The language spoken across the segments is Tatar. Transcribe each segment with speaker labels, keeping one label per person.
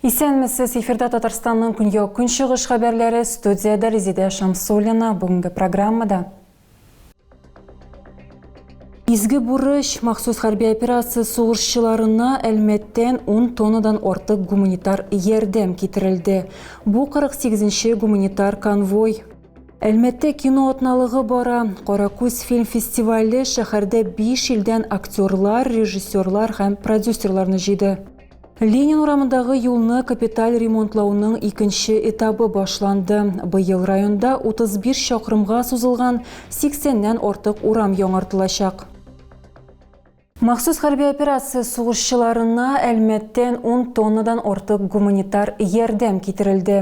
Speaker 1: Исәнмесез, эфирда Татарстанның күнчыгыш хәбәрләре, студияда Резеда Шамсуллина. Бүгенге программада изге бурыч махсус хәрби операция сугышчыларына әлмәттән 10 тоннадан артык гуманитар ярдәм китерелде. Бу 48-нче гуманитар конвой. Әлмәттә кино атналыгы бара. Каракүз фильм фестивале шәһәрдә 5 илдән актерлар, режиссерлар һәм продюсерларны җыйды. Ленин урамындагы юлны капиталь ремонтлауның икенче этабы башланды. Быел районда 35 чакрымга сузылган 80ннән артык урам яңартылачак. Махсус хәрби операция сугышчыларына әлмәттән 10 тоннадан артык гуманитар ярдәм китерелде.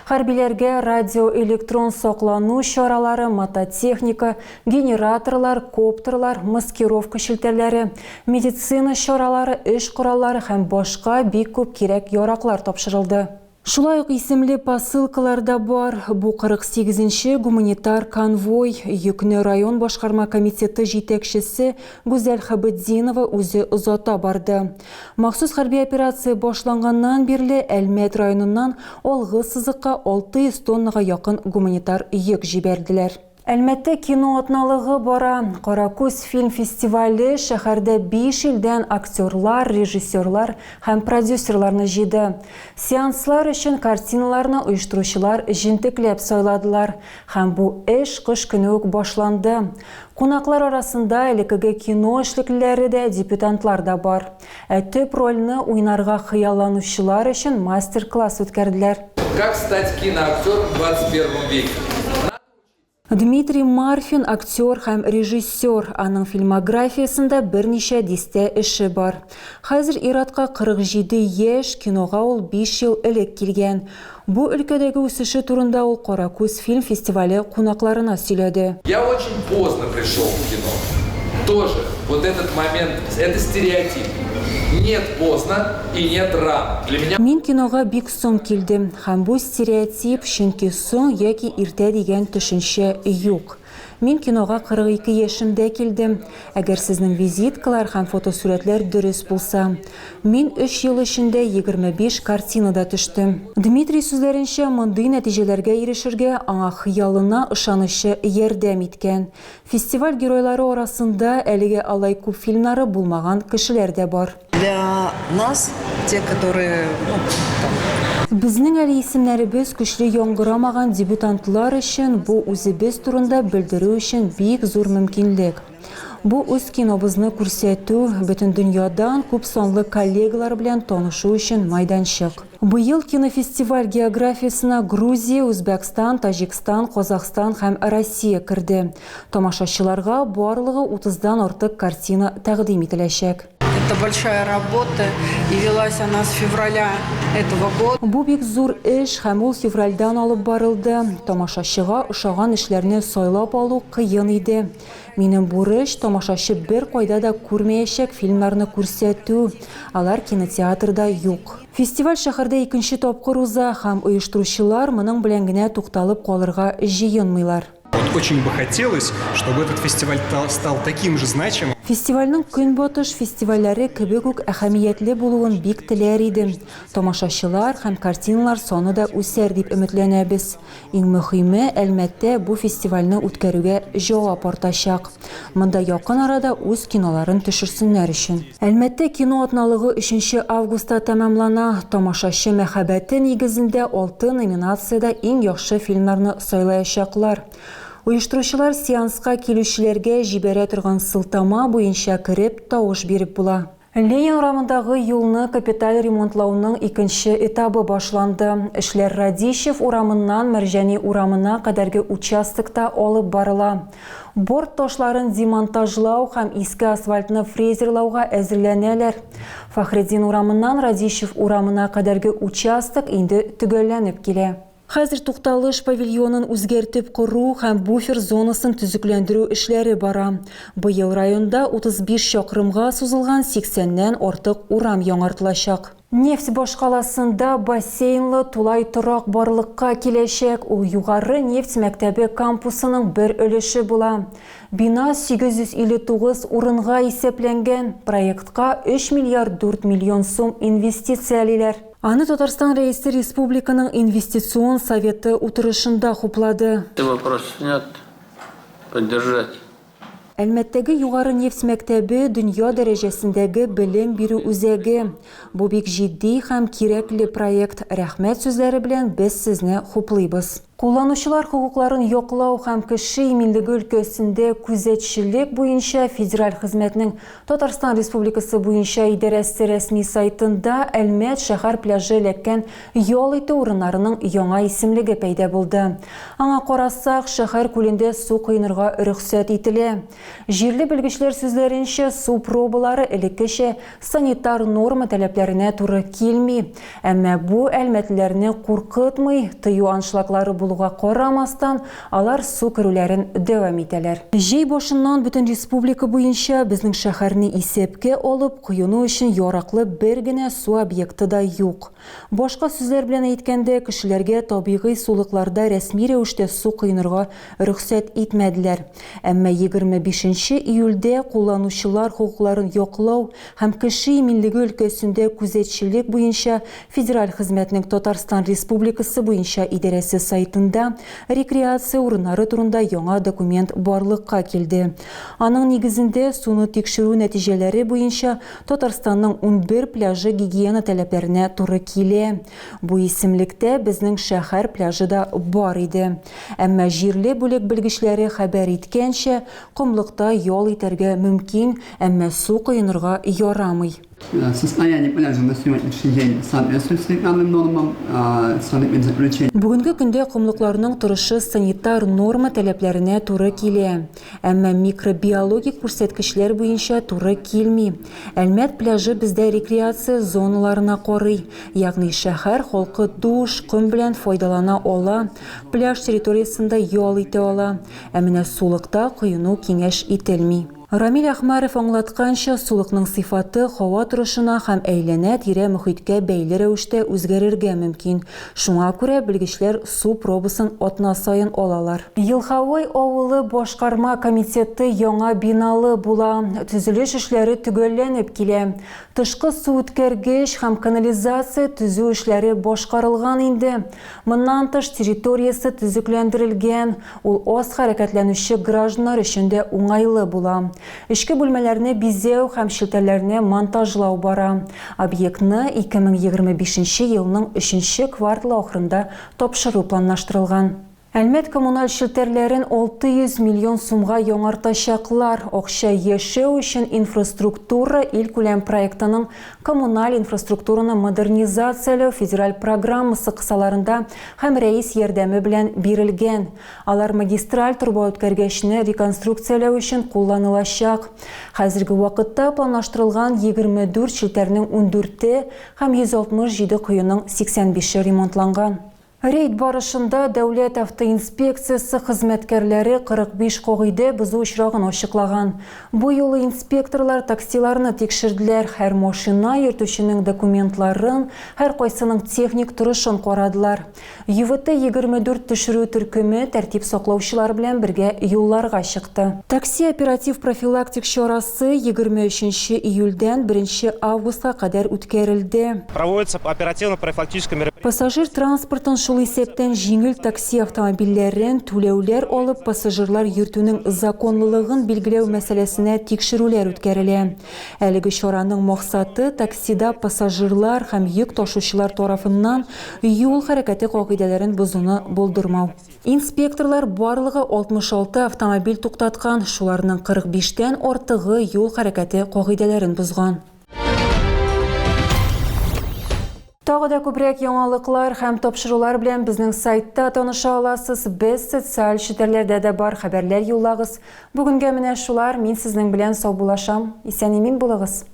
Speaker 1: Хәрбиләргә радиоэлектрон саклану чаралары, мототехника, генераторлар, коптерлар, маскировка шелтәрләре, медицина чаралары, эш кораллары һәм башка бик күп кирәк яраклар тапшырылды. Шулай ук исемле посылкаларда бар. Бу 48-нче гуманитар конвой Йөкне район башкарма комитеты җитәкчесе Гүзәл Хабетдинова үзе озата барды. Махсус хәрби операция башланганнан бирле Әлмәт районыннан алгы сызыкка 600 тоннага якын гуманитар йөк җибәрделәр. Әлмәттә кино атналыгы бара. Каракүз фильм фестивале шәһәрдә 5 илдән актерлар, режиссерлар һәм продюсерларны җыйды. Сеанслар өчен картиналарны оештыручылар җентекләп сайладылар һәм бу эш кыш көне үк башланды. Кунаклар арасында элекеге кино эшлеклеләре дә, дебютантлар да бар. Төп рольне уйнарга хыялланучылар өчен мастер-класс үткәрделәр.
Speaker 2: Как стать киноактер в 21 веке?
Speaker 1: Дмитрий Марфин актер һәм режиссер. Аның фильмографиясында берничә дистә эше бар. Хәзер ир-атка 47 яшь, кинога ул 5 ел элек килгән. Бу өлкәдәге үсеше турында ул Каракүз фильм фестивале кунакларына сөйләде.
Speaker 2: Я очень поздно пришел в кино. Тоже вот этот момент, это стереотип. Нет поздно и нет рано. Для меня
Speaker 1: Мин кинога бик соң килдем. Һәм бу стереотип, чөнки соң яки иртә дигән төшенчә юк. Мин кинога 42 яшемдә килдем. Әгәр сезнең визиткалар һәм фотосурәтләр дөрес булса. Мин 3 ел эчендә 25 картинада төштем. Дмитрий сүзләренчә, мондый нәтиҗәләргә ирешергә аңа хыялына ышанычы ярдәм иткән. Фестиваль геройлары арасында әлегә алай күп фильмнары булмаган кешеләр дә бар.
Speaker 3: Для нас, те, которые
Speaker 1: Безнең әле исемнәребез көчле яңгырамаган дебютантлар өчен бу үзебез турында белдерү өчен бик зур мөмкинлек. Бу үз кинобызны күрсәтү, бөтен дөньядан күп санлы коллегалар белән танышу өчен майданчык. Быел кинофестиваль географиясына Грузия, Үзбәкстан, Таҗикстан, Казахстан һәм Россия керде. Тамашачыларга барлыгы 30дан артык картина тәкъдим ителәчәк.
Speaker 3: это большая работа, и велась она с февраля этого года.
Speaker 1: Бу бик зур эш һәм ул февральдан алып барылды. Тамашачыга ошаган эшләрне сайлап алу кыен иде. Минем бурыч тамашачы бер кайда да күрмәячәк фильмнарны күрсәтү. Алар кинотеатрда юк. Фестиваль шәһәрдә икенче тапкыр уза һәм оештыручылар моның белән генә тукталып калырга җыенмыйлар.
Speaker 4: Вот очень бы хотелось, чтобы этот фестиваль стал таким же значимым.
Speaker 1: Фестивальнең көнбатыш фестивальләре кебек үк әһәмиятле булуын бик теләр идем. Тамашачылар һәм картиналар саны да үсәр дип өметләнәбез. Иң мөһиме, Әлмәттә бу фестивальне үткәрүгә җавап артачак. Монда якын арада үз киноларын төшерсеннәр өчен. Әлмәттә кино атналыгы 3 августта тәмамлана. Тамашачы мәхәббәте нигезендә 6 номинациядә иң яхшы фильмнарны сайлаячаклар. Оештыручылар сеанска килүчеләргә җибәрә торган сылтама буенча кереп тавыш биреп була. Ленин урамындагы юлны капиталь ремонтлауның икенче этабы башланды. Эшләр Радищев урамыннан Мәрҗәни урамына кадәрге участокта алып барыла. Борт ташларын демонтажлау һәм иске асфальтны фрезерлауга әзерләнәләр. Фахреддин урамыннан Радищев урамына кадәрге участок инде төгәлләнеп килә. Хәзер тукталыш павильонын үзгәртеп кору һәм буфер зонасын төзекләндерү эшләре бара. Быел районда 35 чакрымга сузылган 80ннән артык урам яңартылачак. Нефтьбаш каласында бассейнлы тулай торак барлыкка киләчәк. Ул югары нефть мәктәбе кампусының бер өлеше була. Бина 859 урынга исәпләнгән. Проектка 3 миллиард 4 миллион сум инвестициялиләр. Аны Татарстан рейсы республиканың инвестицион советы утырышында хуплады.
Speaker 5: Вопрос снят. Поддержать.
Speaker 1: Әлмәттәге югары нефть мәктәбе дөнья дәрәҗәсендәге белем бирү үзәге. Бу бик җитди һәм кирәкле проект. Рәхмәт сүзләре белән без сезне хуплыйбыз. Кулланучылар хукукларын яклау һәм кеше иминлеге өлкәсендә күзәтчелек буенча федераль хезмәтнең Татарстан Республикасы буенча идарәсе рәсми сайтында Әлмәт шәһәр пляжы эләккән ял итү урыннарының яңа исемлеге пәйда булды. Аңа карасак, шәһәр күлендә су кыйнырга рөхсәт ителә. Җирле белгечләр сүзләренчә, су пробалары элеккечә санитар норма таләпләренә туры килми. Әмма бу әлмәтләрне куркытмый, тыю аншлаклары булуга карамастан, алар су керүләрен дәвам итәләр. Җәй башыннан бөтен республика буенча безнең шәһәрне исәпкә алып, куену өчен яраклы бер генә су объекты да юк. Башка сүзләр белән әйткәндә, кешеләргә табигый сулыкларда рәсми рәвештә су кыйнырга рөхсәт итмәделәр. Әмма 25 июльдә кулланучылар хукукларын яклау һәм кеше иминлеге өлкәсендә күзәтчелек буенча федераль хезмәтнең Татарстан Республикасы буенча идарәсе сайтында рекреация урыннары турында яңа документ барлыкка килде. Аның нигезендә суны тикшерү нәтиҗәләре буенча Татарстанның 11 пляжы гигиена таләпләренә туры килә. Бу исемлектә безнең шәһәр пляжы да бар иде. Әмма җирле бүлек белгечләре хәбәр иткәнчә, комлыкта ял итәргә мөмкин, әмма су кыйнырга ярамый.
Speaker 6: Состояние пляжа на сегодняшний день соответствует санитарным нормам, санитарным заключениям.
Speaker 1: Бүгенге көндә комлыкларның торышы санитар норма таләпләренә туры килә. Әмма микробиологик күрсәткечләр буенча туры килми. Әлмәт пляжы бездә рекреация зоналарына карый, ягъни шәһәр халкы душ, ком белән файдалана ала, пляж территориясында ял итә ала. Ә менә сулыкта кыйну киңәш ителми. Рамил Ахмаров аңлатканча, сулыкның сыйфаты һава торышына һәм әйләнә-тирә мөхиткә бәйле рәвештә үзгәрергә мөмкин. Шуңа күрә белгечләр су пробасын атна сайын алалар. Елхавой авылы башкарма комитеты яңа биналы була. Төзелеш эшләре төгәлләнеп килә. Тышкы су үткәргеч һәм канализация төзү эшләре башкарылган инде. Моннан тыш территориясе төзекләндерелгән. Ул аз хәрәкәтләнүче гражданнар өчен дә уңайлы була. Эшке бүлмәләрне бизәү һәм шелтәләрне монтажлау бара. Объектны 2025 елның 3 кварталы ахырында тапшыру планлаштырылган. Әлмәт коммуналь шелтәрләрен 600 миллион сумга яңартачаклар. Акча яшәү өчен инфраструктура ил күләм проектының коммуналь инфраструктураны модернизацияләү федераль программасы кысаларында һәм рәис ярдәме белән бирелгән. Алар магистраль труба үткәргәчне реконструкцияләү өчен кулланылачак. Хәзерге вакытта планлаштырылган 24 шелтәрнең 14-те һәм 167 кыюның 85-е ремонтланган. Рейд барышында дәүләт автоинспекциясы хезмәткәрләре 45 кагыйдә бозу очрагын ачыклаган. Бу юлы инспекторлар таксиларны тикшерделәр, һәр машина йөртүченең документларын, һәр кайсының техник торышын карадылар. ЮВТ-24 төшерү төркеме тәртип саклаучылар белән бергә юлларга чыкты. Такси оператив профилактик чарасы 23 июльдән 1 августка кадәр үткәрелде.
Speaker 7: Проводится оперативно-профилактическое мероприятие.
Speaker 1: Пассажир транспортын шул исәптән җиңел такси автомобильләрен түләүләр алып, пассажирлар йөртүнең законлылыгын билгеләү мәсьәләсенә тикшерүләр үткәрелә. Әлеге чараның максаты таксида пассажирлар һәм йөк ташучылар тарафыннан юл хәрәкәте кагыйдәләрен бозуны булдырмау. Инспекторлар барлыгы 66 автомобиль туктаткан, шуларның 45-тән артыгы юл хәрәкәте кагыйдәләрен бозган. Тагы да күбрәк яңалыклар һәм тапшырулар белән безнең сайтта таныша аласыз. Без социаль челтәрләрдә дә бар, хәбәрләр юллагыз. Бүгенгә менә шулар. Мин сезнең белән сау булашам. Исән-имин булыгыз.